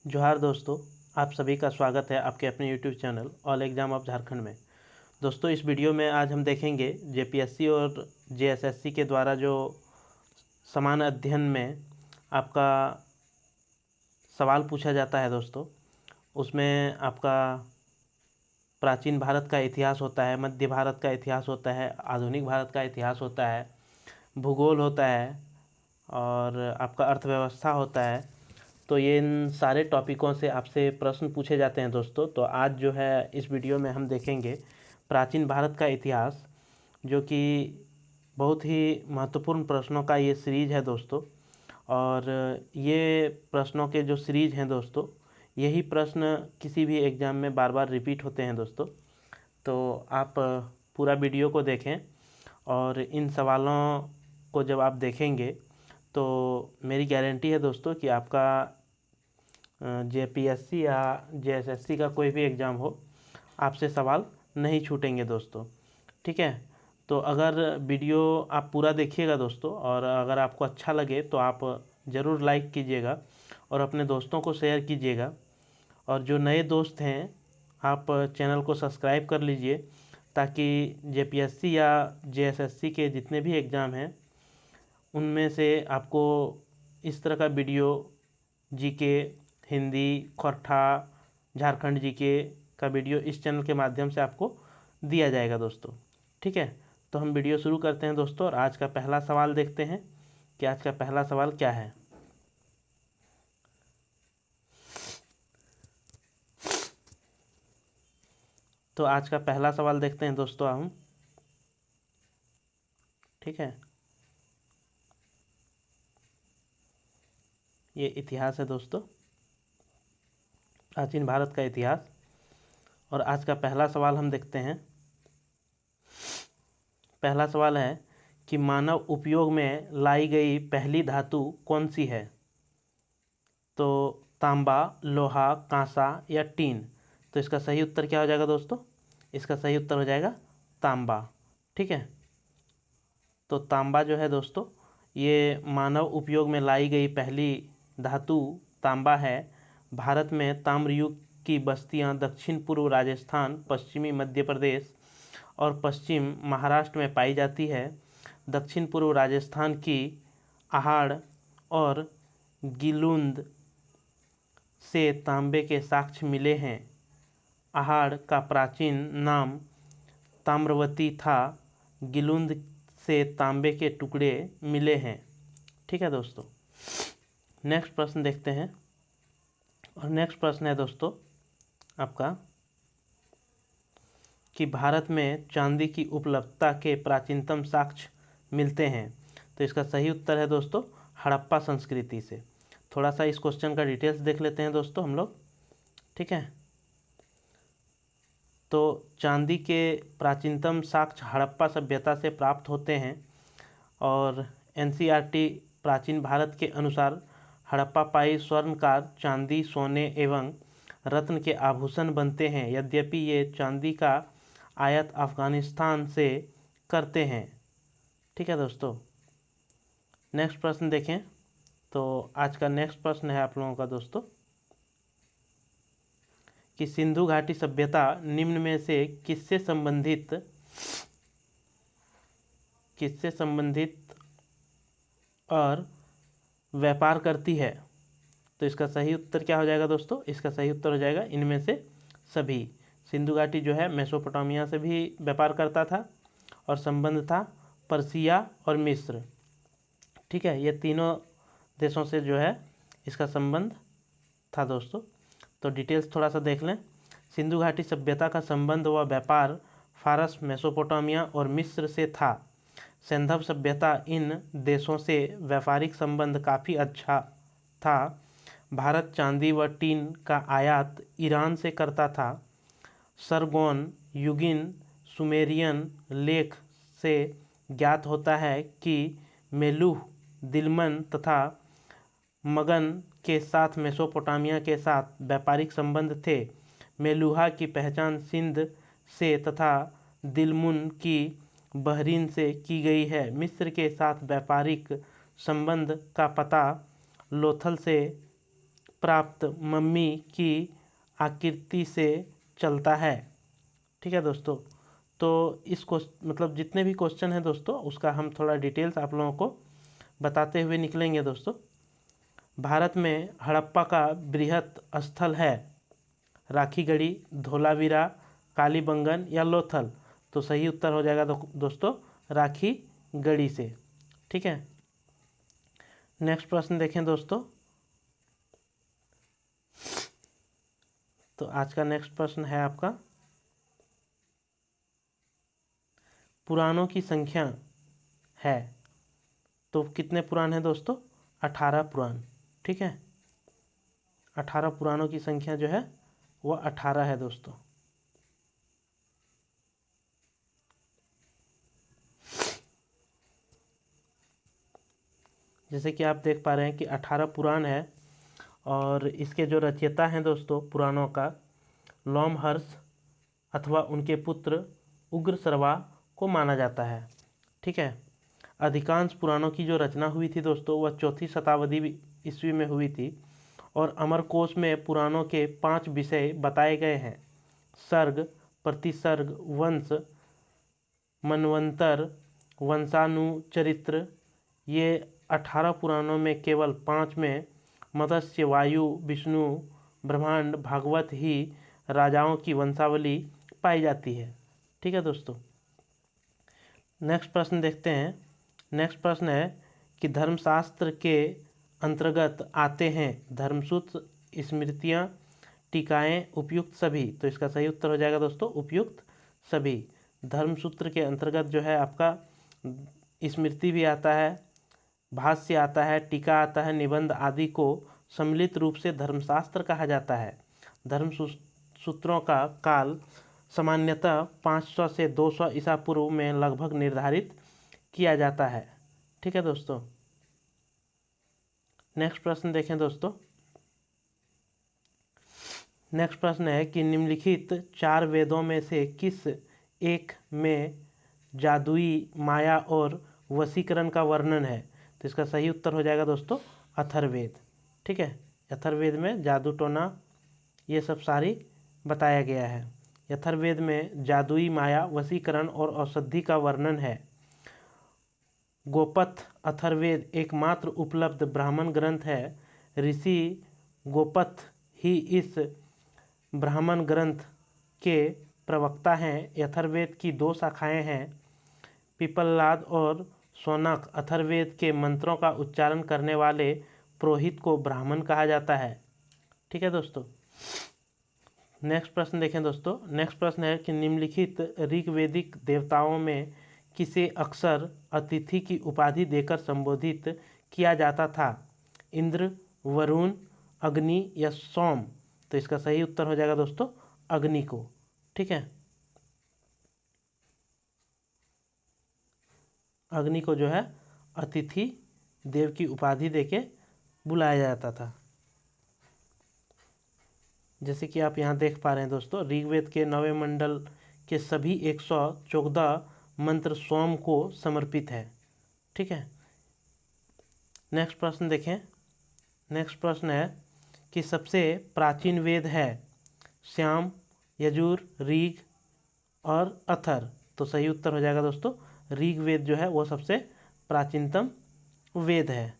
जोहार दोस्तों, आप सभी का स्वागत है आपके अपने YouTube channel all exam of Jharkhand में। दोस्तों, इस वीडियो में आज हम देखेंगे जेपीएससी और जेएसएससी के द्वारा जो समान अध्ययन में आपका सवाल पूछा जाता है। दोस्तों, उसमें आपका प्राचीन भारत का इतिहास होता है, मध्य भारत का इतिहास होता है, आधुनिक भारत का इतिहास होता है, भूगोल होता है और आपका अर्थव्यवस्था होता है। तो ये इन सारे टॉपिकों से आपसे प्रश्न पूछे जाते हैं। दोस्तों, तो आज जो है इस वीडियो में हम देखेंगे प्राचीन भारत का इतिहास, जो कि बहुत ही महत्वपूर्ण प्रश्नों का ये सीरीज है दोस्तों। और ये प्रश्नों के जो सीरीज हैं दोस्तों, यही प्रश्न किसी भी एग्ज़ाम में बार बार रिपीट होते हैं दोस्तों। तो आप पूरा वीडियो को देखें और इन सवालों को जब आप देखेंगे तो मेरी गारंटी है दोस्तों कि आपका जेपीएससी या जेएसएससी का कोई भी एग्ज़ाम हो, आपसे सवाल नहीं छूटेंगे दोस्तों। ठीक है, तो अगर वीडियो आप पूरा देखिएगा दोस्तों, और अगर आपको अच्छा लगे तो आप ज़रूर लाइक कीजिएगा और अपने दोस्तों को शेयर कीजिएगा। और जो नए दोस्त हैं, आप चैनल को सब्सक्राइब कर लीजिए, ताकि जेपीएससी या जेएसएससी के जितने भी एग्ज़ाम हैं उनमें से आपको इस तरह का video GK, Hindi, Khortha, Jharkhand GK का वीडियो इस चैनल के माध्यम से आपको दिया जाएगा दोस्तों। ठीक है, तो हम वीडियो शुरू करते हैं दोस्तों, और आज का पहला सवाल देखते हैं कि आज का पहला सवाल क्या है। तो आज का पहला सवाल देखते हैं दोस्तों हम। ठीक है, ये इतिहास है दोस्तों, प्राचीन भारत का इतिहास। और आज का पहला सवाल हम देखते हैं। पहला सवाल है कि मानव उपयोग में लाई गई पहली धातु कौन सी है। तो तांबा, लोहा, कांसा या टीन। तो इसका सही उत्तर क्या हो जाएगा दोस्तों? इसका सही उत्तर हो जाएगा तांबा। ठीक है, तो तांबा जो है दोस्तों, ये मानव उपयोग में लाई गई पहली धातु तांबा है। भारत में ताम्रयुग की बस्तियां दक्षिण पूर्व राजस्थान, पश्चिमी मध्य प्रदेश और पश्चिम महाराष्ट्र में पाई जाती है। दक्षिण पूर्व राजस्थान की आहाड़ और गिलुंद से तांबे के साक्ष्य मिले हैं। आहाड़ का प्राचीन नाम ताम्रवती था। गिलुंद से तांबे के टुकड़े मिले हैं। ठीक है दोस्तों, नेक्स्ट प्रश्न देखते हैं। और नेक्स्ट प्रश्न है दोस्तों आपका कि भारत में चांदी की उपलब्धता के प्राचीनतम साक्ष्य मिलते हैं। तो इसका सही उत्तर है दोस्तों हड़प्पा संस्कृति से। थोड़ा सा इस क्वेश्चन का डिटेल्स देख लेते हैं दोस्तों हम लोग। ठीक है, तो चांदी के प्राचीनतम साक्ष्य हड़प्पा सभ्यता से प्राप्त होते हैं। और एनसीईआरटी प्राचीन भारत के अनुसार हड़प्पा पाई स्वर्णकार चांदी, सोने एवं रत्न के आभूषण बनते हैं। यद्यपि ये चांदी का आयात अफगानिस्तान से करते हैं। ठीक है दोस्तों, नेक्स्ट प्रश्न देखें। तो आज का नेक्स्ट प्रश्न है आप लोगों का दोस्तों कि सिंधु घाटी सभ्यता निम्न में से किससे संबंधित और व्यापार करती है। तो इसका सही उत्तर क्या हो जाएगा दोस्तों? इसका सही उत्तर हो जाएगा इनमें से सभी। सिंधु घाटी जो है मेसोपोटामिया से भी व्यापार करता था और संबंध था पर्सिया और मिस्र। ठीक है, ये तीनों देशों से जो है इसका संबंध था दोस्तों। तो डिटेल्स थोड़ा सा देख लें। सिंधु घाटी सभ्यता का संबंध व व्यापार फारस, मेसोपोटामिया और मिस्र से था। सिंधव सभ्यता इन देशों से व्यापारिक संबंध काफ़ी अच्छा था। भारत चांदी व टीन का आयात ईरान से करता था। सरगोन युगीन सुमेरियन लेख से ज्ञात होता है कि मेलुह, दिलमन तथा मगन के साथ मेसोपोटामिया के साथ व्यापारिक संबंध थे। मेलुहा की पहचान सिंध से तथा दिलमुन की बहरीन से की गई है। मिस्र के साथ व्यापारिक संबंध का पता लोथल से प्राप्त मम्मी की आकृति से चलता है। ठीक है दोस्तों, तो इस मतलब जितने भी क्वेश्चन हैं दोस्तों उसका हम थोड़ा डिटेल्स आप लोगों को बताते हुए निकलेंगे दोस्तों। भारत में हड़प्पा का बृहत स्थल है राखीगढ़ी, धोलावीरा, कालीबंगन या लोथल। तो सही उत्तर हो जाएगा दोस्तों राखीगढ़ी से। ठीक है, नेक्स्ट प्रश्न देखें दोस्तों। तो आज का नेक्स्ट प्रश्न है आपका, पुराणों की संख्या है। तो कितने पुराण हैं दोस्तों? 18 पुराण। ठीक है, 18 पुराणों की संख्या जो है वह 18 है दोस्तों। जैसे कि आप देख पा रहे हैं कि 18 पुराण है और इसके जो रचयिता हैं दोस्तों पुराणों का, लोमहर्ष अथवा उनके पुत्र उग्रश्रवा को माना जाता है। ठीक है, अधिकांश पुराणों की जो रचना हुई थी दोस्तों वह 4वीं शताब्दी ईस्वी में हुई थी और अमरकोश में पुराणों के 5 विषय बताए गए हैं: सर्ग, प्रतिसर्ग, वंश, मनवंतर, वंशानुचरित्र। ये 18 पुराणों में केवल 5 में मत्स्य, वायु, विष्णु, ब्रह्मांड, भागवत ही राजाओं की वंशावली पाई जाती है। ठीक है दोस्तों, नेक्स्ट प्रश्न देखते हैं। नेक्स्ट प्रश्न है कि धर्मशास्त्र के अंतर्गत आते हैं धर्मसूत्र, स्मृतियाँ, टीकाएँ, उपयुक्त सभी। तो इसका सही उत्तर हो जाएगा दोस्तों उपयुक्त सभी। धर्मसूत्र के अंतर्गत जो है आपका स्मृति भी आता है, भाष्य आता है, टीका आता है, निबंध आदि को सम्मिलित रूप से धर्मशास्त्र कहा जाता है। धर्मसूत्रों का काल सामान्यतः 500 से 200 ईसा पूर्व में लगभग निर्धारित किया जाता है। ठीक है दोस्तों, नेक्स्ट प्रश्न देखें दोस्तों। नेक्स्ट प्रश्न है कि निम्नलिखित 4 वेदों में से किस एक में जादुई, माया और वशीकरण का वर्णन है? तो इसका सही उत्तर हो जाएगा दोस्तों अथर्ववेद। ठीक है, अथर्ववेद में जादू टोना ये सब सारी बताया गया है। अथर्ववेद में जादुई, माया, वशीकरण और औषधि का वर्णन है। गोपथ अथर्ववेद एकमात्र उपलब्ध ब्राह्मण ग्रंथ है। ऋषि गोपथ ही इस ब्राह्मण ग्रंथ के प्रवक्ता हैं। अथर्ववेद की 2 शाखाएं हैं, पिप्पलाद और शौनक। अथर्ववेद के मंत्रों का उच्चारण करने वाले पुरोहित को ब्राह्मण कहा जाता है। ठीक है दोस्तों, नेक्स्ट प्रश्न देखें दोस्तों। नेक्स्ट प्रश्न है कि निम्नलिखित ऋग्वेदिक देवताओं में किसे अक्सर अतिथि की उपाधि देकर संबोधित किया जाता था? इंद्र, वरुण, अग्नि या सोम। तो इसका सही उत्तर हो जाएगा दोस्तों अग्नि को। ठीक है, अग्नि को जो है अतिथि देव की उपाधि देके बुलाया जाता था। जैसे कि आप यहाँ देख पा रहे हैं दोस्तों, ऋग्वेद के 9वें मंडल के सभी 114 मंत्र सोम को समर्पित है। ठीक है, नेक्स्ट प्रश्न देखें। नेक्स्ट प्रश्न है कि सबसे प्राचीन वेद है श्याम, यजुर, ऋग और अथर। तो सही उत्तर हो जाएगा दोस्तों ऋग्वेद जो है वो सबसे प्राचीनतम वेद है।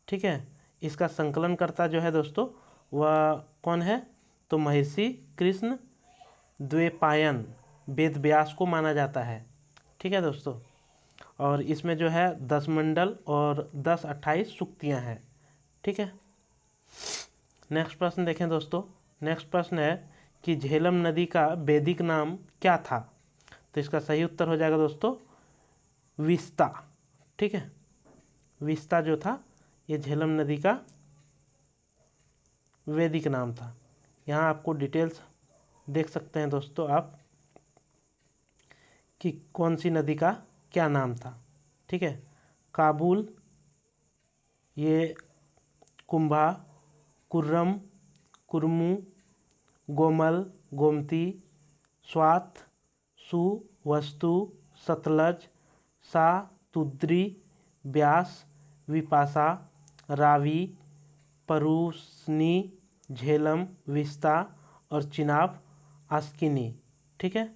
ठीक है, इसका संकलनकर्ता जो है दोस्तों वह कौन है? तो महर्षि कृष्ण द्वैपायन वेद व्यास को माना जाता है। ठीक है दोस्तों, और इसमें जो है 10 मंडल और 10-28 सूक्तियाँ हैं। ठीक है, नेक्स्ट प्रश्न देखें दोस्तों। नेक्स्ट प्रश्न है कि झेलम नदी का वैदिक नाम क्या था? तो इसका सही उत्तर हो जाएगा दोस्तों विस्ता। ठीक है, विस्ता जो था ये झेलम नदी का वैदिक नाम था। यहाँ आपको डिटेल्स देख सकते हैं दोस्तों आप कि कौन सी नदी का क्या नाम था। ठीक है, काबुल, ये कुंभा, कुर्रम, कुर्मू, गोमल, गोमती, स्वात, सु, वस्तु, सतलज, सा, तुद्री, ब्यास, विपाशा, रावी, परूसनी, झेलम, विस्ता और चिनाब आस्किनी। ठीक है।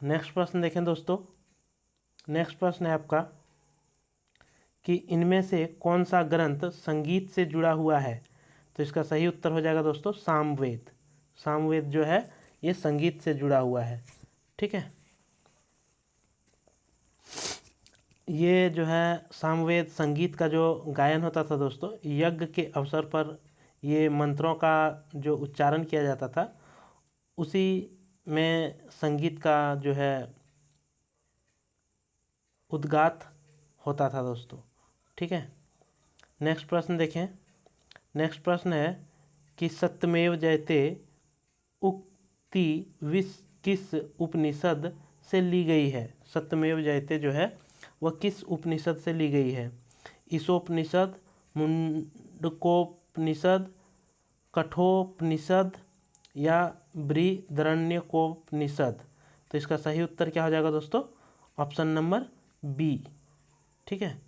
नेक्स्ट प्रश्न देखें दोस्तों। नेक्स्ट प्रश्न है आपका कि इनमें से कौन सा ग्रंथ संगीत से जुड़ा हुआ है। तो इसका सही उत्तर हो जाएगा दोस्तों सामवेद। सामवेद जो है ये संगीत से जुड़ा हुआ है। ठीक है। ये जो है सामवेद संगीत का जो गायन होता था दोस्तों, यज्ञ के अवसर पर ये मंत्रों का जो उच्चारण किया जाता था उसी में संगीत का जो है उद्गात होता था दोस्तों। ठीक है। नेक्स्ट प्रश्न देखें। नेक्स्ट प्रश्न है कि सत्यमेव जयते उक्ति किस उपनिषद से ली गई है। सत्यमेव जयते जो है वह किस उपनिषद से ली गई है। ईशोपनिषद, मुंडकोपनिषद, कठोपनिषद या बृहदारण्यकोपनिषद। तो इसका सही उत्तर क्या हो जाएगा दोस्तों, ऑप्शन नंबर बी। ठीक है,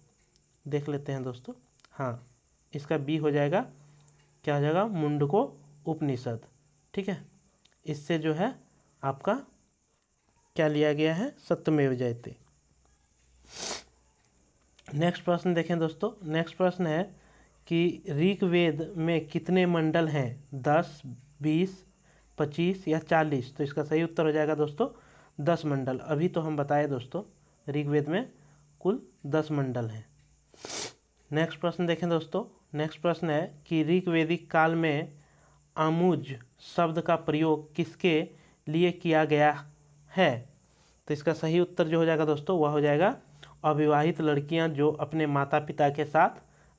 देख लेते हैं दोस्तों। हाँ, इसका बी हो जाएगा, क्या हो जाएगा, मुंडको उपनिषद। ठीक है, इससे जो है आपका क्या लिया गया है, सत्यमेव जयते। नेक्स्ट प्रश्न देखें दोस्तों। नेक्स्ट प्रश्न है कि ऋग्वेद में कितने मंडल हैं, 10, 20, 25 या 40। तो इसका सही उत्तर हो जाएगा दोस्तों 10 मंडल। अभी तो हम बताए दोस्तों ऋग्वेद में कुल 10 मंडल हैं। नेक्स्ट प्रश्न देखें दोस्तों। नेक्स्ट प्रश्न है कि ऋग्वेदिक काल में आमुज शब्द का प्रयोग किसके लिए किया गया है। तो इसका सही उत्तर जो हो जाएगा दोस्तों वह हो जाएगा अविवाहित लड़कियां जो अपने माता पिता के साथ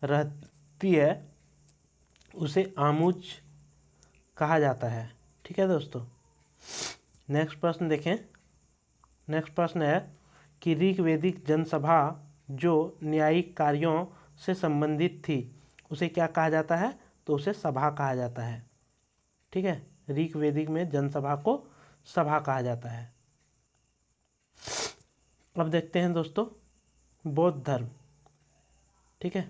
रहती है उसे आमुज कहा जाता है। ठीक है दोस्तों। नेक्स्ट प्रश्न देखें। नेक्स्ट प्रश्न है कि ऋग्वेदिक जनसभा जो न्यायिक कार्यों से संबंधित थी उसे क्या कहा जाता है। तो उसे सभा कहा जाता है। ठीक है, ऋग्वेदिक में जनसभा को सभा कहा जाता है। अब देखते हैं दोस्तों बौद्ध धर्म। ठीक है,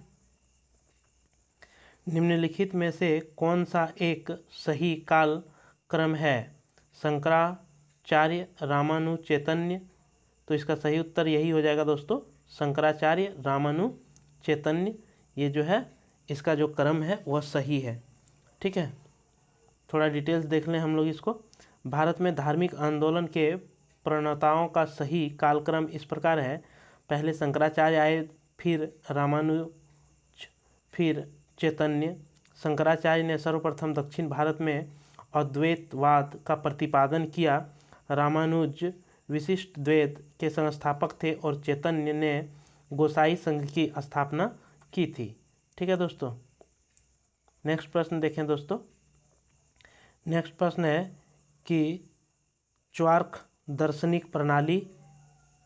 निम्नलिखित में से कौन सा एक सही काल क्रम है। शंकराचार्य, रामानु, चैतन्य। तो इसका सही उत्तर यही हो जाएगा दोस्तों, शंकराचार्य, रामानु, चैतन्य। ये जो है इसका जो क्रम है वह सही है। ठीक है, थोड़ा डिटेल्स देख लें हम लोग इसको। भारत में धार्मिक आंदोलन के प्रणेताओं का सही कालक्रम इस प्रकार है। पहले शंकराचार्य आए, फिर रामानुज, फिर चैतन्य। शंकराचार्य ने सर्वप्रथम दक्षिण भारत में अद्वैतवाद का प्रतिपादन किया। रामानुज विशिष्ट द्वैत के संस्थापक थे और चैतन्य ने गोसाई संघ की स्थापना की थी। ठीक है दोस्तों। नेक्स्ट प्रश्न देखें दोस्तों। नेक्स्ट प्रश्न है कि चार्वाक दार्शनिक प्रणाली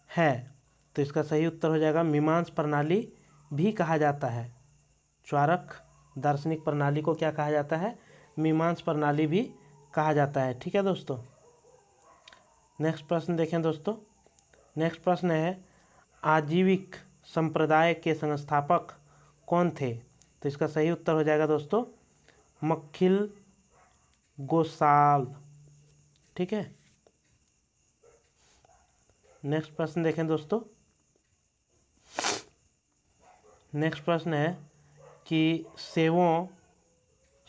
है। तो इसका सही उत्तर हो जाएगा मीमांस प्रणाली भी कहा जाता है। चार्वाक दार्शनिक प्रणाली को क्या कहा जाता है, मीमांस प्रणाली भी कहा जाता है। ठीक है दोस्तों। नेक्स्ट प्रश्न देखें दोस्तों। नेक्स्ट प्रश्न है आजीविक संप्रदाय के संस्थापक कौन थे। तो इसका सही उत्तर हो जाएगा दोस्तों मक्खिल गोसाल। ठीक है, नेक्स्ट प्रश्न देखें दोस्तों। नेक्स्ट प्रश्न है कि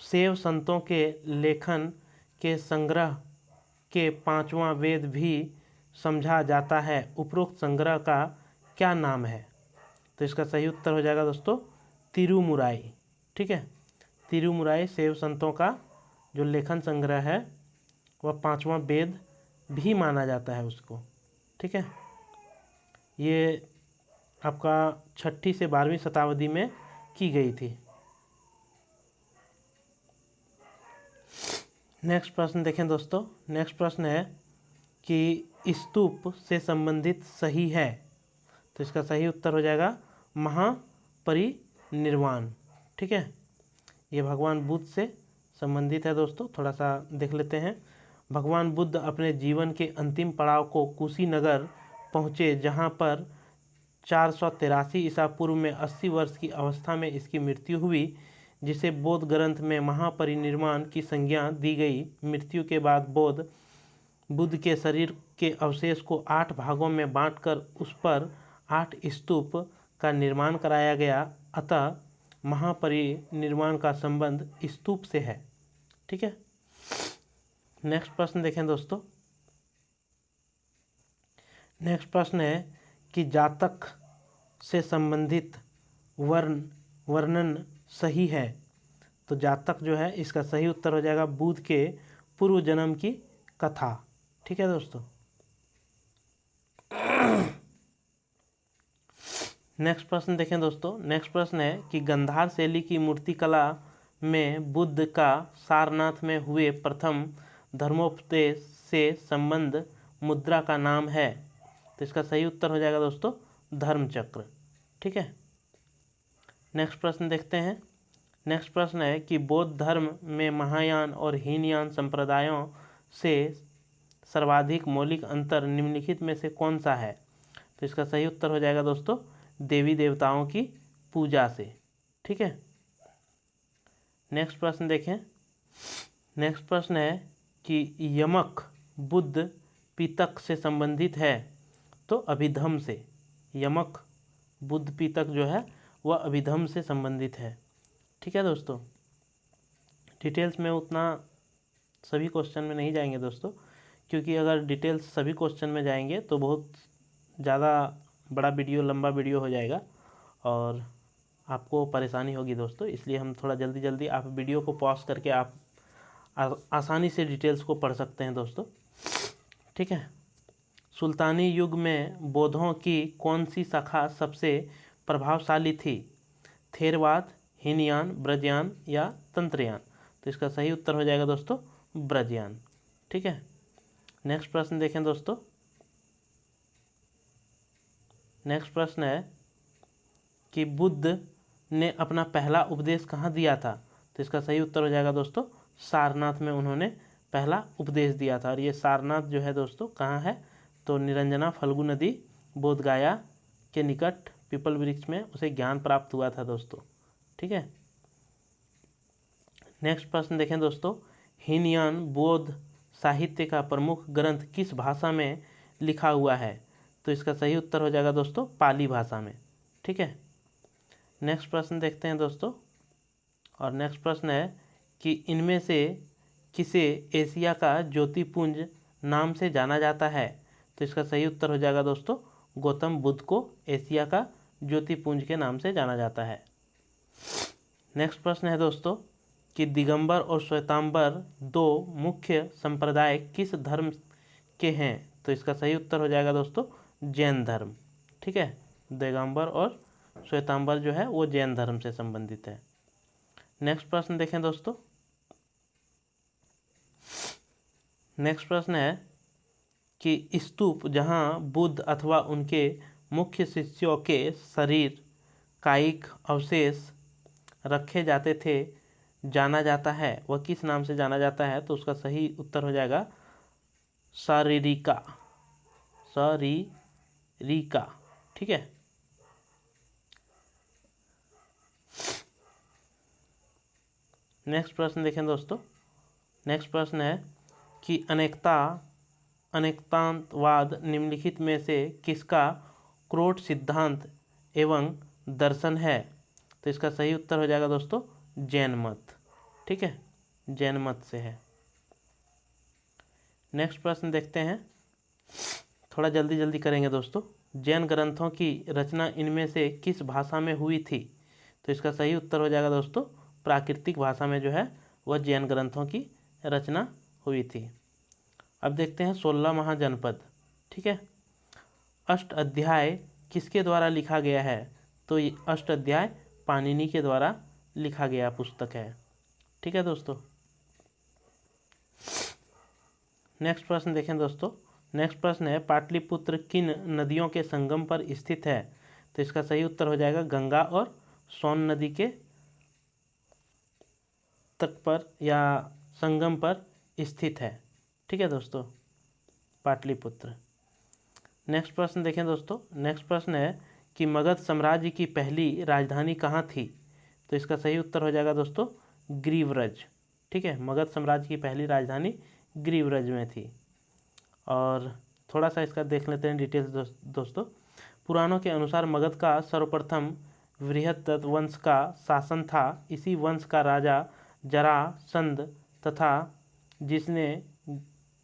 शैव संतों के लेखन के संग्रह के 5वां वेद भी समझा जाता है। उपरोक्त संग्रह का क्या नाम है। तो इसका सही उत्तर हो जाएगा दोस्तों तिरुमुराई। ठीक है, तिरुमुराई शैव संतों का जो लेखन संग्रह है वह 5वां वेद भी माना जाता है उसको। ठीक है, ये आपका 6ठी से 12वीं शताब्दी में की गई थी। नेक्स्ट प्रश्न देखें दोस्तों। नेक्स्ट प्रश्न है कि स्तूप से संबंधित सही है। तो इसका सही उत्तर हो जाएगा महापरिनिर्वाण। ठीक है, ये भगवान बुद्ध से संबंधित है दोस्तों। थोड़ा सा देख लेते हैं। भगवान बुद्ध अपने जीवन के अंतिम पड़ाव को कुशीनगर पहुँचे, जहाँ पर 483 ईसा पूर्व में 80 वर्ष की अवस्था में इसकी मृत्यु हुई। जिसे बौद्ध ग्रंथ में महापरिनिर्वाण की संज्ञा दी गई। मृत्यु के बाद बुद्ध के शरीर के अवशेष को 8 भागों में बांटकर उस पर 8 स्तूप का निर्माण कराया गया। अतः महापरिनिर्वाण का संबंध स्तूप से है। ठीक है, नेक्स्ट प्रश्न देखें दोस्तों। नेक्स्ट प्रश्न है कि जातक से संबंधित वर्णन सही है। तो जातक जो है इसका सही उत्तर हो जाएगा बुद्ध के पूर्व जन्म की कथा। ठीक है दोस्तों, नेक्स्ट प्रश्न देखें दोस्तों। नेक्स्ट प्रश्न है कि गांधार शैली की मूर्तिकला में बुद्ध का सारनाथ में हुए प्रथम धर्मोपदेश से संबंध मुद्रा का नाम है। तो इसका सही उत्तर हो जाएगा दोस्तों धर्मचक्र। ठीक है, नेक्स्ट प्रश्न देखते हैं। नेक्स्ट प्रश्न है कि बौद्ध धर्म में महायान और हीनयान संप्रदायों से सर्वाधिक मौलिक अंतर निम्नलिखित में से कौन सा है। तो इसका सही उत्तर हो जाएगा दोस्तों देवी देवताओं की पूजा से। ठीक है, नेक्स्ट प्रश्न देखें। नेक्स्ट प्रश्न है कि यमक बुद्ध पीतक से संबंधित है। तो अभिधम से। यमक बुद्ध पीतक जो है वह अभिधम से संबंधित है। ठीक है दोस्तों, डिटेल्स में उतना सभी क्वेश्चन में नहीं जाएंगे दोस्तों, क्योंकि अगर डिटेल्स सभी क्वेश्चन में जाएंगे तो बहुत ज़्यादा बड़ा वीडियो, लंबा वीडियो हो जाएगा और आपको परेशानी होगी दोस्तों। इसलिए हम थोड़ा जल्दी जल्दी आप वीडियो को पॉज करके आप आसानी से डिटेल्स को पढ़ सकते हैं दोस्तों। ठीक है, सुल्तानी युग में बौद्धों की कौन सी शाखा सबसे प्रभावशाली थी। थेरवाद, हीनयान, ब्रजयान या तंत्रयान। तो इसका सही उत्तर हो जाएगा दोस्तों ब्रजयान। ठीक है, नेक्स्ट प्रश्न देखें दोस्तों। नेक्स्ट प्रश्न है कि बुद्ध ने अपना पहला उपदेश कहाँ दिया था। तो इसका सही उत्तर हो जाएगा दोस्तों सारनाथ में उन्होंने पहला उपदेश दिया था। और ये सारनाथ जो है दोस्तों कहाँ है, तो निरंजना फल्गु नदी बोधगया के निकट पीपल वृक्ष में उसे ज्ञान प्राप्त हुआ था दोस्तों। ठीक है, नेक्स्ट प्रश्न देखें दोस्तों। हीनयान बौद्ध साहित्य का प्रमुख ग्रंथ किस भाषा में लिखा हुआ है। तो इसका सही उत्तर हो जाएगा दोस्तों पाली भाषा में। ठीक है, नेक्स्ट प्रश्न देखते हैं दोस्तों। और नेक्स्ट प्रश्न है कि इनमें से किसे एशिया का ज्योतिपुंज नाम से जाना जाता है। तो इसका सही उत्तर हो जाएगा दोस्तों गौतम बुद्ध को एशिया का ज्योतिपुंज के नाम से जाना जाता है। नेक्स्ट प्रश्न है दोस्तों कि दिगंबर और श्वेतांबर दो मुख्य संप्रदाय किस धर्म के हैं। तो इसका सही उत्तर हो जाएगा दोस्तों जैन धर्म। ठीक है, दिगंबर और श्वेतांबर जो है वो जैन धर्म से संबंधित है। नेक्स्ट प्रश्न देखें दोस्तों। नेक्स्ट प्रश्न है कि स्तूप जहां बुद्ध अथवा उनके मुख्य शिष्यों के शरीर कायिक अवशेष रखे जाते थे जाना जाता है, वह किस नाम से जाना जाता है। तो उसका सही उत्तर हो जाएगा शारीरिका। शारीरिका। ठीक है, नेक्स्ट प्रश्न देखें दोस्तों। नेक्स्ट प्रश्न है कि अनेकतावाद निम्नलिखित में से किसका क्रोट सिद्धांत एवं दर्शन है। तो इसका सही उत्तर हो जाएगा दोस्तों जैन मत। ठीक है, जैन मत से है। नेक्स्ट प्रश्न देखते हैं, थोड़ा जल्दी जल्दी करेंगे दोस्तों। जैन ग्रंथों की रचना इनमें से किस भाषा में हुई थी। तो इसका सही उत्तर हो जाएगा दोस्तों प्राकृतिक भाषा में जो है वह जैन ग्रंथों की रचना हुई थी। अब देखते हैं 16 महाजनपद। ठीक है, अष्ट अध्याय किसके द्वारा लिखा गया है। तो ये अष्ट अध्याय पाणिनि के द्वारा लिखा गया पुस्तक है। ठीक है दोस्तों, नेक्स्ट प्रश्न देखें दोस्तों। नेक्स्ट प्रश्न है पाटलिपुत्र किन नदियों के संगम पर स्थित है। तो इसका सही उत्तर हो जाएगा गंगा और सोन नदी के तट पर या संगम पर स्थित है। ठीक है दोस्तों, पाटलिपुत्र। नेक्स्ट प्रश्न देखें दोस्तों। नेक्स्ट प्रश्न है कि मगध साम्राज्य की पहली राजधानी कहाँ थी। तो इसका सही उत्तर हो जाएगा दोस्तों ग्रीवरज। ठीक है, मगध साम्राज्य की पहली राजधानी ग्रीवरज में थी। और थोड़ा सा इसका देख लेते हैं डिटेल्स दोस्तों। पुराणों के अनुसार मगध का सर्वप्रथम बृहद्रथ वंश का शासन था। इसी वंश का राजा जरासंध तथा जिसने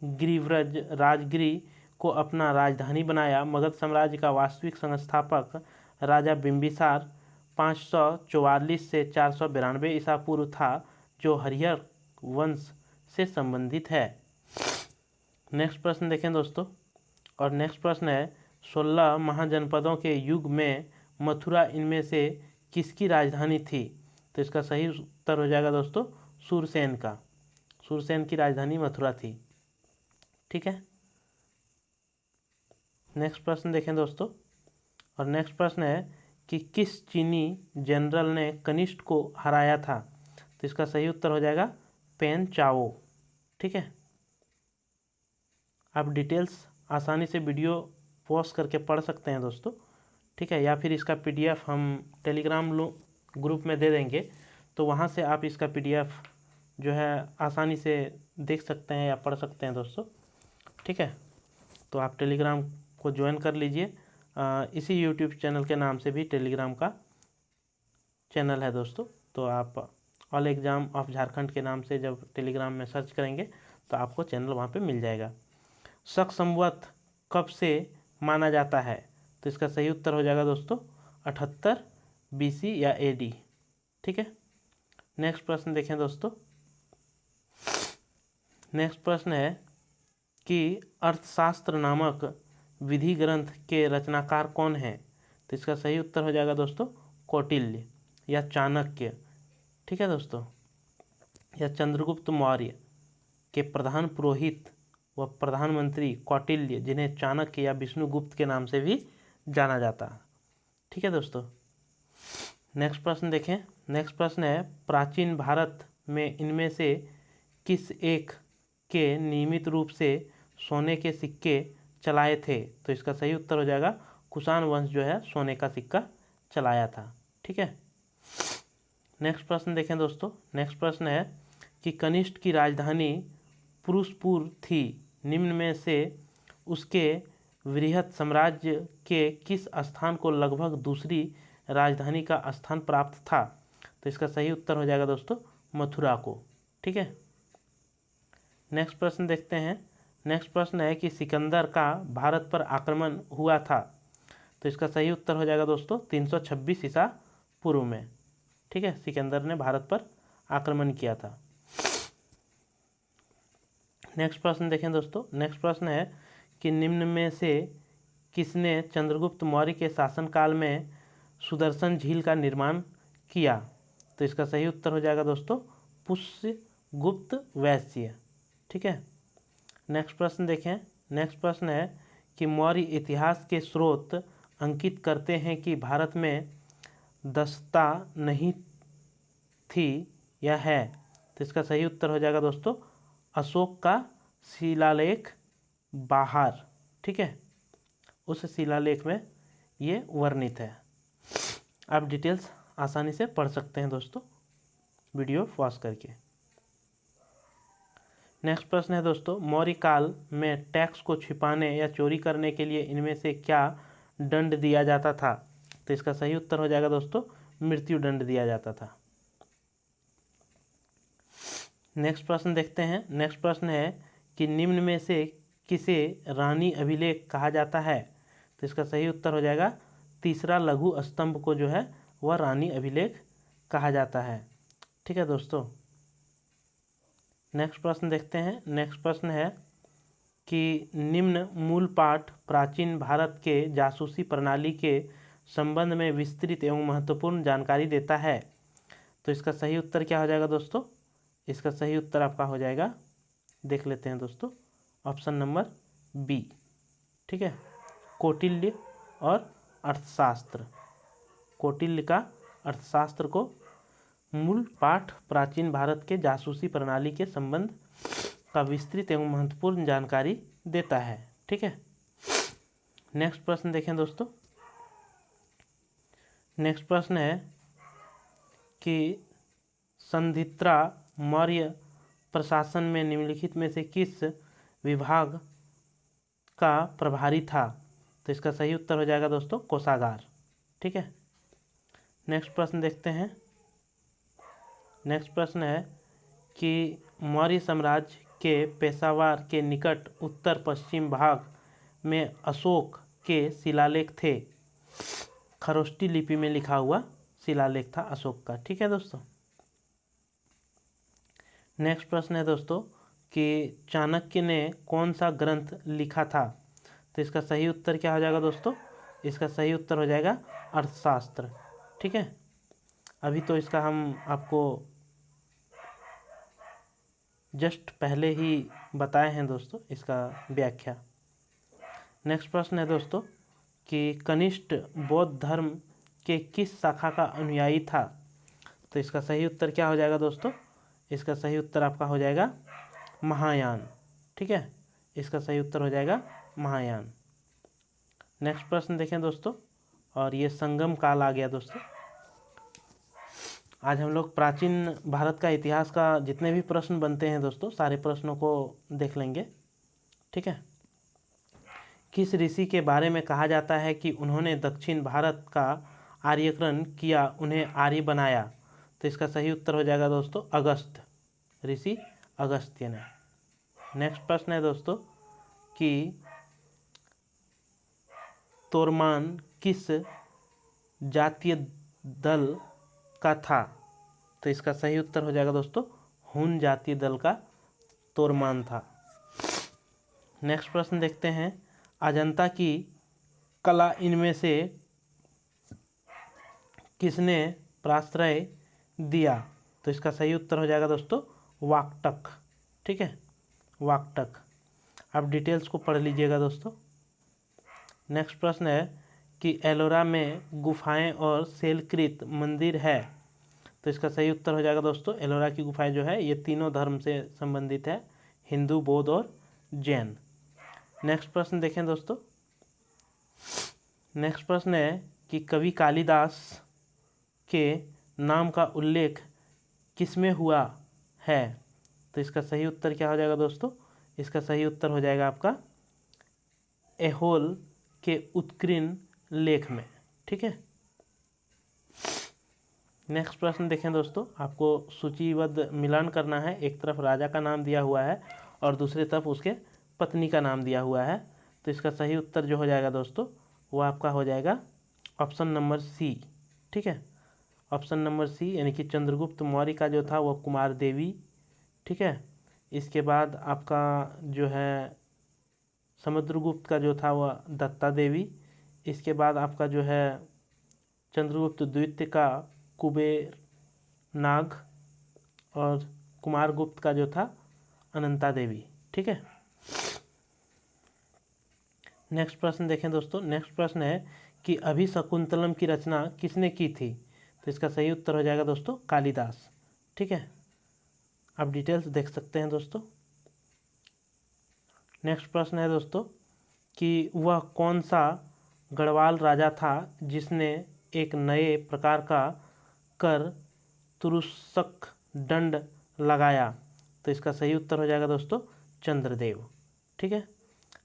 गिरिव्रज राजगिरी को अपना राजधानी बनाया। मगध साम्राज्य का वास्तविक संस्थापक राजा बिंबिसार 544 से 492 ईसा पूर्व था, जो हरिहर वंश से संबंधित है। नेक्स्ट प्रश्न देखें दोस्तों, और नेक्स्ट प्रश्न है 16 महाजनपदों के युग में मथुरा इनमें से किसकी राजधानी थी? तो इसका सही उत्तर हो जाएगा दोस्तों सूरसेन का। सूरसेन की राजधानी मथुरा थी। ठीक है, नेक्स्ट प्रश्न देखें दोस्तों, और नेक्स्ट प्रश्न है कि किस चीनी जनरल ने कनिष्क को हराया था? तो इसका सही उत्तर हो जाएगा पेन चाओ। ठीक है, आप डिटेल्स आसानी से वीडियो पॉज करके पढ़ सकते हैं दोस्तों। ठीक है, या फिर इसका पीडीएफ हम टेलीग्राम ग्रुप में दे देंगे, तो वहाँ से आप इसका पीडीएफ जो है आसानी से देख सकते हैं या पढ़ सकते हैं दोस्तों। ठीक है, तो आप टेलीग्राम को ज्वाइन कर लीजिए। इसी यूट्यूब चैनल के नाम से भी टेलीग्राम का चैनल है दोस्तों। तो आप ऑल एग्ज़ाम ऑफ झारखंड के नाम से जब टेलीग्राम में सर्च करेंगे तो आपको चैनल वहाँ पे मिल जाएगा। शक संवत कब से माना जाता है? तो इसका सही उत्तर हो जाएगा दोस्तों 78 BC या AD। ठीक है, नेक्स्ट प्रश्न देखें दोस्तों। नेक्स्ट प्रश्न है कि अर्थशास्त्र नामक विधि ग्रंथ के रचनाकार कौन हैं? तो इसका सही उत्तर हो जाएगा दोस्तों कौटिल्य या चाणक्य। ठीक है दोस्तों, या चंद्रगुप्त मौर्य के प्रधान पुरोहित व प्रधानमंत्री कौटिल्य, जिन्हें चाणक्य या विष्णुगुप्त के नाम से भी जाना जाता है। ठीक है दोस्तों, नेक्स्ट प्रश्न देखें। नेक्स्ट प्रश्न है प्राचीन भारत में इनमें से किस एक के नियमित रूप से सोने के सिक्के चलाए थे? तो इसका सही उत्तर हो जाएगा कुषाण वंश जो है सोने का सिक्का चलाया था। ठीक है, नेक्स्ट प्रश्न देखें दोस्तों। नेक्स्ट प्रश्न है कि कनिष्क की राजधानी पुरुषपुर थी। निम्न में से उसके वृहत साम्राज्य के किस स्थान को लगभग दूसरी राजधानी का स्थान प्राप्त था? तो इसका सही उत्तर हो जाएगा दोस्तों मथुरा को। ठीक है, नेक्स्ट प्रश्न देखते हैं। नेक्स्ट प्रश्न है कि सिकंदर का भारत पर आक्रमण हुआ था। तो इसका सही उत्तर हो जाएगा दोस्तों 326 ईसा पूर्व में। ठीक है, सिकंदर ने भारत पर आक्रमण किया था। नेक्स्ट प्रश्न देखें दोस्तों। नेक्स्ट प्रश्न है कि निम्न में से किसने चंद्रगुप्त मौर्य के शासनकाल में सुदर्शन झील का निर्माण किया? तो इसका सही उत्तर हो जाएगा दोस्तों पुष्यगुप्त वैश्य। ठीक है, नेक्स्ट प्रश्न देखें। नेक्स्ट प्रश्न है कि मौर्य इतिहास के स्रोत अंकित करते हैं कि भारत में दस्ता नहीं थी या है? तो इसका सही उत्तर हो जाएगा दोस्तों अशोक का शिलालेख बाहर। ठीक है, उस शिलालेख में ये वर्णित है। आप डिटेल्स आसानी से पढ़ सकते हैं दोस्तों वीडियो पॉज करके। नेक्स्ट प्रश्न है दोस्तों मौर्य काल में टैक्स को छिपाने या चोरी करने के लिए इनमें से क्या दंड दिया जाता था? तो इसका सही उत्तर हो जाएगा दोस्तों मृत्यु दंड दिया जाता था। नेक्स्ट प्रश्न देखते हैं। नेक्स्ट प्रश्न है कि निम्न में से किसे रानी अभिलेख कहा जाता है? तो इसका सही उत्तर हो जाएगा तीसरा लघु स्तंभ को जो है वह रानी अभिलेख कहा जाता है। ठीक है दोस्तों, नेक्स्ट प्रश्न देखते हैं। नेक्स्ट प्रश्न है कि निम्न मूल पाठ प्राचीन भारत के जासूसी प्रणाली के संबंध में विस्तृत एवं महत्वपूर्ण जानकारी देता है। तो इसका सही उत्तर क्या हो जाएगा दोस्तों? इसका सही उत्तर आपका हो जाएगा, देख लेते हैं दोस्तों, ऑप्शन नंबर बी। ठीक है, कौटिल्य और अर्थशास्त्र। कौटिल्य का अर्थशास्त्र को मूल पाठ प्राचीन भारत के जासूसी प्रणाली के संबंध का विस्तृत एवं महत्वपूर्ण जानकारी देता है। ठीक है, नेक्स्ट प्रश्न देखें दोस्तों। नेक्स्ट प्रश्न है कि संधित्रा मौर्य प्रशासन में निम्नलिखित में से किस विभाग का प्रभारी था? तो इसका सही उत्तर हो जाएगा दोस्तों कोषागार। ठीक है, नेक्स्ट प्रश्न देखते हैं। नेक्स्ट प्रश्न है कि मौर्य साम्राज्य के पेशावर के निकट उत्तर पश्चिम भाग में अशोक के शिलालेख थे। खरोष्टी लिपि में लिखा हुआ शिलालेख था अशोक का। ठीक है दोस्तों, नेक्स्ट प्रश्न है दोस्तों कि चाणक्य ने कौन सा ग्रंथ लिखा था? तो इसका सही उत्तर क्या हो जाएगा दोस्तों? इसका सही उत्तर हो जाएगा अर्थशास्त्र। ठीक है, अभी तो इसका हम आपको जस्ट पहले ही बताए हैं दोस्तों इसका व्याख्या। नेक्स्ट प्रश्न है दोस्तों कि कनिष्ठ बौद्ध धर्म के किस शाखा का अनुयायी था? तो इसका सही उत्तर क्या हो जाएगा दोस्तों? इसका सही उत्तर आपका हो जाएगा महायान। ठीक है, इसका सही उत्तर हो जाएगा महायान। नेक्स्ट प्रश्न देखें दोस्तों, और ये संगम काल आ गया दोस्तों। आज हम लोग प्राचीन भारत का इतिहास का जितने भी प्रश्न बनते हैं दोस्तों, सारे प्रश्नों को देख लेंगे। ठीक है, किस ऋषि के बारे में कहा जाता है कि उन्होंने दक्षिण भारत का आर्यकरण किया, उन्हें आर्य बनाया? तो इसका सही उत्तर हो जाएगा दोस्तों अगस्त्य, ऋषि अगस्त्य ने। नेक्स्ट प्रश्न है दोस्तों कि तोरमान किस जातीय दल का था? तो इसका सही उत्तर हो जाएगा दोस्तों हुन जातीय दल का तोरमान था। नेक्स्ट प्रश्न देखते हैं, अजंता की कला इनमें से किसने प्राश्रय दिया? तो इसका सही उत्तर हो जाएगा दोस्तों वाकटक। ठीक है, वाकटक। आप डिटेल्स को पढ़ लीजिएगा दोस्तों। नेक्स्ट प्रश्न है कि एलोरा में गुफाएं और शैलकृत मंदिर है। तो इसका सही उत्तर हो जाएगा दोस्तों एलोरा की गुफाएं जो है ये तीनों धर्म से संबंधित है, हिंदू, बौद्ध और जैन। नेक्स्ट प्रश्न देखें दोस्तों। नेक्स्ट प्रश्न है कि कवि कालिदास के नाम का उल्लेख किसमें हुआ है? तो इसका सही उत्तर क्या हो जाएगा दोस्तों? इसका सही उत्तर हो जाएगा आपका ऐहोल के उत्कीर्ण लेख में। ठीक है, नेक्स्ट प्रश्न देखें दोस्तों। आपको सूचीबद्ध मिलान करना है, एक तरफ राजा का नाम दिया हुआ है और दूसरी तरफ उसके पत्नी का नाम दिया हुआ है। तो इसका सही उत्तर जो हो जाएगा दोस्तों वो आपका हो जाएगा ऑप्शन नंबर सी। ठीक है, ऑप्शन नंबर सी, यानी कि चंद्रगुप्त मौर्य का जो था वो कुमार देवी। ठीक है, इसके बाद आपका जो है समुद्रगुप्त का जो था वह दत्ता देवी। इसके बाद आपका जो है चंद्रगुप्त द्वितीय का कुबेर नाग, और कुमारगुप्त का जो था अनंता देवी। ठीक है, नेक्स्ट प्रश्न देखें दोस्तों। नेक्स्ट प्रश्न है कि अभिशकुंतलम की रचना किसने की थी? तो इसका सही उत्तर हो जाएगा दोस्तों कालिदास। ठीक है, आप डिटेल्स देख सकते हैं दोस्तों। नेक्स्ट प्रश्न है दोस्तों कि वह कौन सा गढ़वाल राजा था जिसने एक नए प्रकार का कर तुरुष्क दंड लगाया? तो इसका सही उत्तर हो जाएगा दोस्तों चंद्रदेव। ठीक है,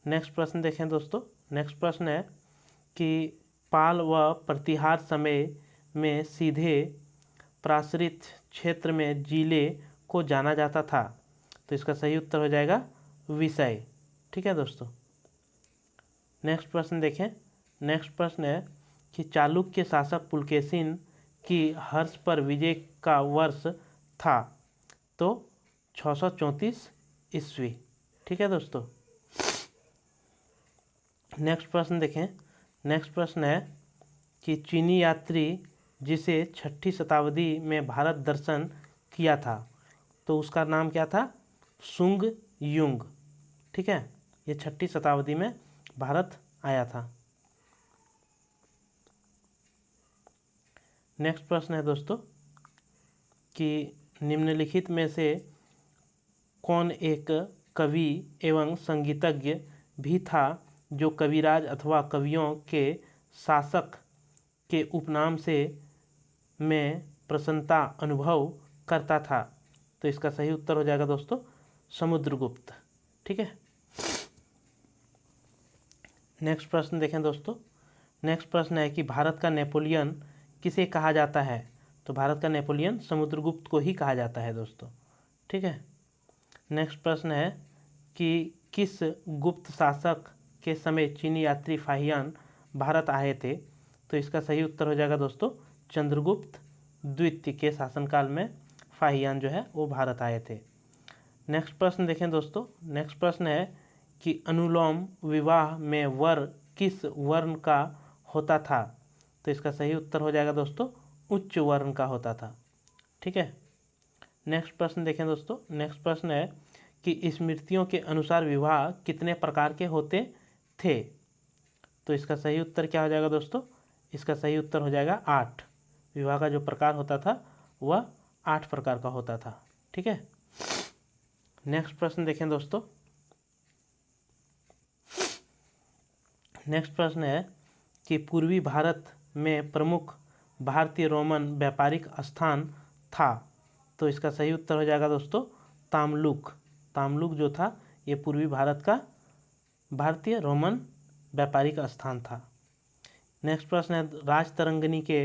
नेक्स्ट प्रश्न देखें दोस्तों। नेक्स्ट प्रश्न है कि पाल व प्रतिहार समय में सीधे प्राश्रित क्षेत्र में जिले को जाना जाता था। तो इसका सही उत्तर हो जाएगा विषय। ठीक है दोस्तों, नेक्स्ट प्रश्न देखें। नेक्स्ट प्रश्न है कि चालुक्य शासक पुलकेशिन की हर्ष पर विजय का वर्ष था? तो 634 ईस्वी। ठीक है दोस्तों, नेक्स्ट प्रश्न देखें। नेक्स्ट प्रश्न है कि चीनी यात्री जिसे 6ठी शताब्दी में भारत दर्शन किया था, तो उसका नाम क्या था? सुंग युंग। ठीक है, ये 6ठी शताब्दी में भारत आया था। नेक्स्ट प्रश्न है दोस्तों कि निम्नलिखित में से कौन एक कवि एवं संगीतज्ञ भी था जो कविराज अथवा कवियों के शासक के उपनाम से में प्रसन्नता अनुभव करता था? तो इसका सही उत्तर हो जाएगा दोस्तों समुद्रगुप्त। ठीक है। नेक्स्ट प्रश्न देखें दोस्तों। नेक्स्ट प्रश्न है कि भारत का नेपोलियन किसे कहा जाता है? तो भारत का नेपोलियन समुद्रगुप्त को ही कहा जाता है दोस्तों। ठीक है। नेक्स्ट प्रश्न है कि किस गुप्त शासक के समय चीनी यात्री फाहियान भारत आए थे? तो इसका सही उत्तर हो जाएगा दोस्तों चंद्रगुप्त द्वितीय के शासनकाल में फाहियान जो है वो भारत आए थे। नेक्स्ट प्रश्न देखें दोस्तों। नेक्स्ट प्रश्न है कि अनुलोम विवाह में वर किस वर्ण का होता था? तो इसका सही उत्तर हो जाएगा दोस्तों उच्च वर्ण का होता था। ठीक है। नेक्स्ट प्रश्न देखें दोस्तों। नेक्स्ट प्रश्न है कि स्मृतियों के अनुसार विवाह कितने प्रकार के होते थे? तो इसका सही उत्तर क्या हो जाएगा दोस्तों? इसका सही उत्तर हो जाएगा 8। विवाह का जो प्रकार होता था वह 8 प्रकार का होता था। ठीक है। नेक्स्ट प्रश्न देखें दोस्तों। नेक्स्ट प्रश्न है कि पूर्वी भारत में प्रमुख भारतीय रोमन व्यापारिक स्थान था? तो इसका सही उत्तर हो जाएगा दोस्तों तामलुक। तामलुक जो था ये पूर्वी भारत का भारतीय रोमन व्यापारिक स्थान था। नेक्स्ट प्रश्न है राजतरंगिणी के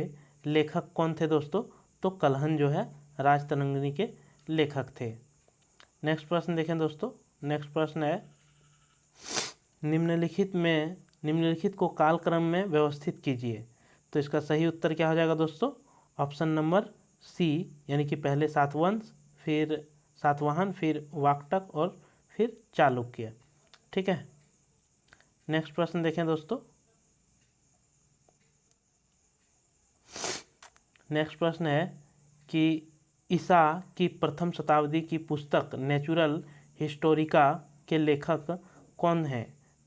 लेखक कौन थे दोस्तों? तो कल्हण जो है राजतरंगिणी के लेखक थे। नेक्स्ट प्रश्न देखें दोस्तों। नेक्स्ट प्रश्न है निम्नलिखित को कालक्रम में व्यवस्थित कीजिए। तो इसका सही उत्तर क्या हो जाएगा दोस्तों? ऑप्शन नंबर सी, यानी कि पहले सातवंश, फिर सातवाहन, फिर वाकटक और फिर चालुक्य। ठीक है। नेक्स्ट प्रश्न देखें दोस्तों। नेक्स्ट प्रश्न है कि ईसा की प्रथम शताब्दी की पुस्तक नेचुरल हिस्टोरिका के लेखक कौन है?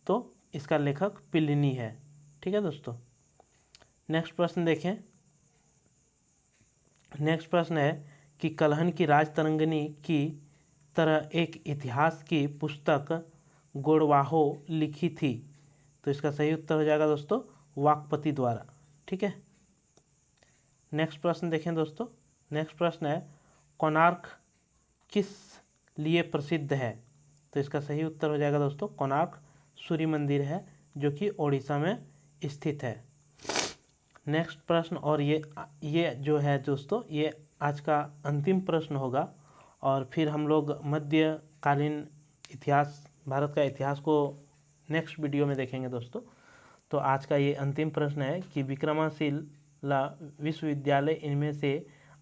तो इसका लेखक प्लिनी है। ठीक है दोस्तों। नेक्स्ट प्रश्न देखें। नेक्स्ट प्रश्न है कि कल्हण की राजतरंगिणी की तरह एक इतिहास की पुस्तक गोड़वाहो लिखी थी? तो इसका सही उत्तर हो जाएगा दोस्तों वाकपति द्वारा। ठीक है। नेक्स्ट प्रश्न देखें दोस्तों। नेक्स्ट प्रश्न है कोणार्क किस लिए प्रसिद्ध है? तो इसका सही उत्तर हो जाएगा दोस्तों कोणार्क सूर्य मंदिर है जो कि ओडिशा में स्थित है। नेक्स्ट प्रश्न, और ये जो है दोस्तों ये आज का अंतिम प्रश्न होगा, और फिर हम लोग मध्यकालीन इतिहास, भारत का इतिहास को नेक्स्ट वीडियो में देखेंगे दोस्तों। तो आज का ये अंतिम प्रश्न है कि विक्रमशिला विश्वविद्यालय इनमें से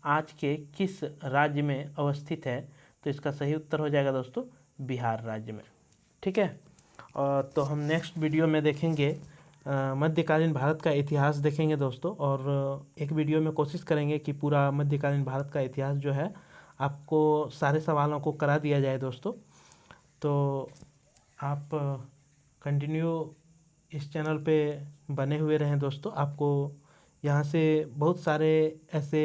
आज के किस राज्य में अवस्थित है? तो इसका सही उत्तर हो जाएगा दोस्तों बिहार राज्य में। ठीक है। और तो हम नेक्स्ट वीडियो में देखेंगे मध्यकालीन भारत का इतिहास देखेंगे दोस्तों, और एक वीडियो में कोशिश करेंगे कि पूरा मध्यकालीन भारत का इतिहास जो है आपको सारे सवालों को करा दिया जाए दोस्तों। तो आप कंटिन्यू इस चैनल पे बने हुए रहें दोस्तों। आपको यहाँ से बहुत सारे ऐसे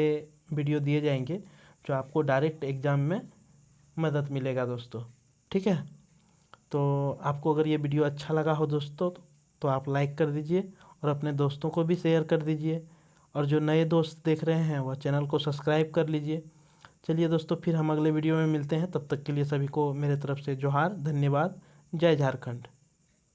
वीडियो दिए जाएंगे जो आपको डायरेक्ट एग्ज़ाम में मदद मिलेगा दोस्तों। ठीक है। तो आपको अगर ये वीडियो अच्छा लगा हो दोस्तों तो आप लाइक कर दीजिए और अपने दोस्तों को भी शेयर कर दीजिए, और जो नए दोस्त देख रहे हैं वह चैनल को सब्सक्राइब कर लीजिए। चलिए दोस्तों, फिर हम अगले वीडियो में मिलते हैं। तब तक के लिए सभी को मेरे तरफ से जोहार, धन्यवाद, जय झारखंड।